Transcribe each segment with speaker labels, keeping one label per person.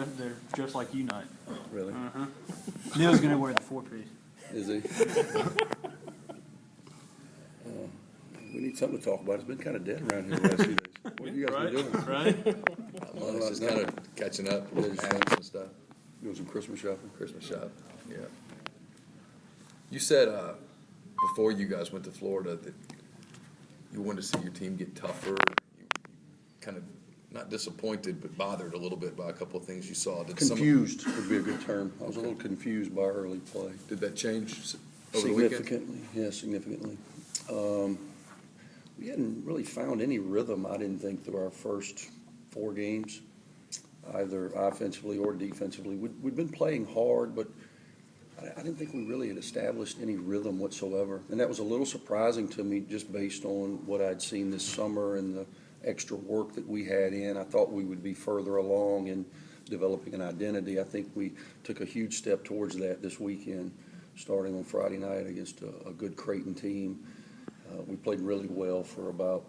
Speaker 1: they're just like you night.
Speaker 2: Really?
Speaker 1: Neil's gonna wear the 4-piece.
Speaker 2: Is he? We need something to talk about. It's been kind of dead around here the last few days. What have you guys been doing?
Speaker 1: Right?
Speaker 3: Well, it's just kind of catching up,
Speaker 2: Yeah, just
Speaker 3: hats and stuff.
Speaker 2: Doing some Christmas shopping.
Speaker 3: Christmas shop, yeah. You said, before you guys went to Florida that you wanted to see your team get tougher. You kind of, not disappointed, but bothered a little bit by a couple of things you saw.
Speaker 2: Confused would be a good term. I was a little confused by our early play.
Speaker 3: Did that change over the weekend?
Speaker 2: Significantly, yeah, significantly. We hadn't really found any rhythm, I didn't think, through our first 4 games, either offensively or defensively. We'd been playing hard, but I didn't think we really had established any rhythm whatsoever. And that was a little surprising to me just based on what I'd seen this summer and the extra work that we had in. I thought we would be further along in developing an identity. I think we took a huge step towards that this weekend, starting on Friday night against a good Creighton team. We played really well for about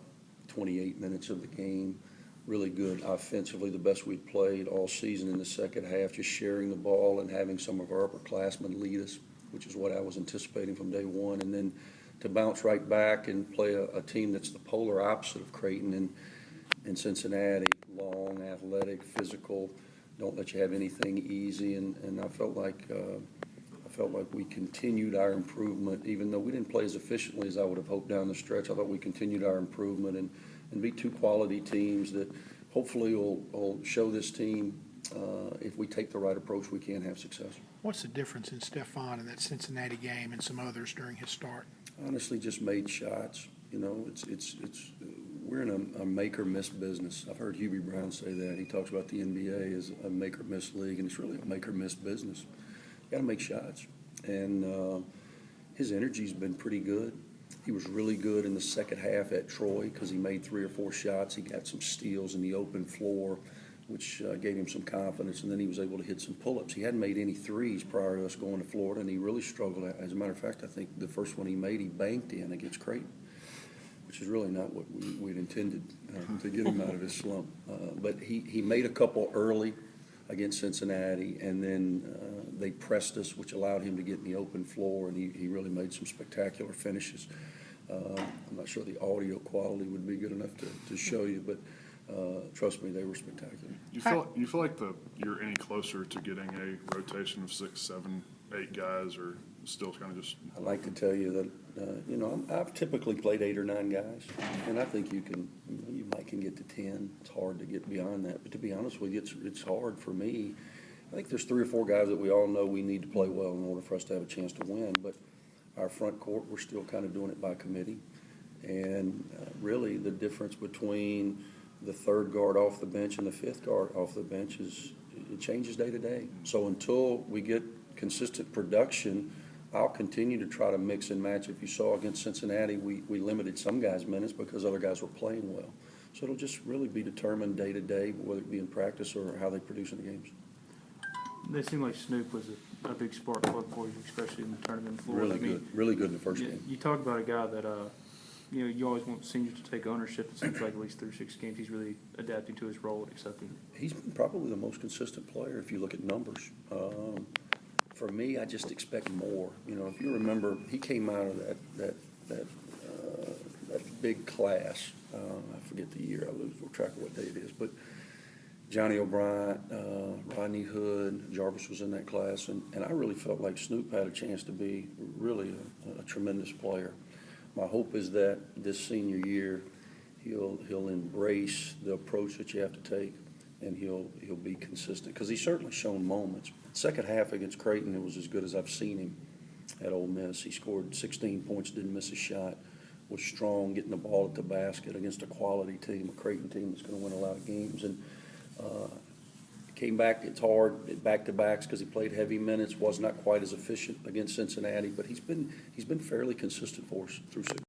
Speaker 2: 28 minutes of the game. Really good offensively, the best we'd played all season in the second half, just sharing the ball and having some of our upperclassmen lead us, which is what I was anticipating from day one. And then to bounce right back and play a team that's the polar opposite of Creighton and Cincinnati, long, athletic, physical, don't let you have anything easy. And I felt like we continued our improvement, even though we didn't play as efficiently as I would have hoped down the stretch. I thought we continued our improvement and beat 2 quality teams that hopefully will show this team if we take the right approach, we can have success.
Speaker 4: What's the difference in Stephon in that Cincinnati game and some others during his start?
Speaker 2: Honestly, just made shots. You know, we're in a make or miss business. I've heard Hubie Brown say that. He talks about the NBA as a make or miss league, and it's really a make or miss business. You got to make shots, and his energy's been pretty good. He was really good in the second half at Troy because he made 3 or 4 shots. He got some steals in the open floor, which gave him some confidence, and then he was able to hit some pull-ups. He hadn't made any threes prior to us going to Florida, and he really struggled. As a matter of fact, I think the first one he made, he banked in against Creighton, which is really not what we'd intended to get him out of his slump. But he made a couple early against Cincinnati, and then they pressed us, which allowed him to get in the open floor, and he really made some spectacular finishes. I'm not sure the audio quality would be good enough to show you, but trust me, they were spectacular.
Speaker 5: You feel like you're any closer to getting a rotation of 6, 7, 8 guys, or still kind of just?
Speaker 2: I'd like to tell you that I've typically played 8 or 9 guys, and I think you might can get to 10. It's hard to get beyond that, but to be honest with you, it's hard for me. I think there's 3 or 4 guys that we all know we need to play well in order for us to have a chance to win, but our front court, we're still kind of doing it by committee. And really the difference between the 3rd guard off the bench and the 5th guard off the bench it changes day to day. So until we get consistent production, I'll continue to try to mix and match. If you saw against Cincinnati, we limited some guys' minutes because other guys were playing well. So it'll just really be determined day to day, whether it be in practice or how they produce in the games.
Speaker 1: They seem like Snoop was a big spark plug for you, especially in the tournament in Florida.
Speaker 2: Really good in the first
Speaker 1: you,
Speaker 2: game.
Speaker 1: You talk about a guy that, you always want seniors to take ownership. It seems like at least through 6 games, he's really adapting to his role and accepting it.
Speaker 2: He's been probably the most consistent player if you look at numbers. For me, I just expect more. If you remember, he came out of that big class. I forget the year. I lose track of what day it is, but Johnny O'Brien, Rodney Hood, Jarvis was in that class, and I really felt like Snoop had a chance to be really a tremendous player. My hope is that this senior year he'll embrace the approach that you have to take, and he'll be consistent because he's certainly shown moments. Second half against Creighton, it was as good as I've seen him at Ole Miss. He scored 16 points, didn't miss a shot, was strong, getting the ball at the basket against a quality team, a Creighton team that's going to win a lot of games. And came back. It's hard back-to-backs because he played heavy minutes. Was not quite as efficient against Cincinnati, but he's been fairly consistent for us through 6.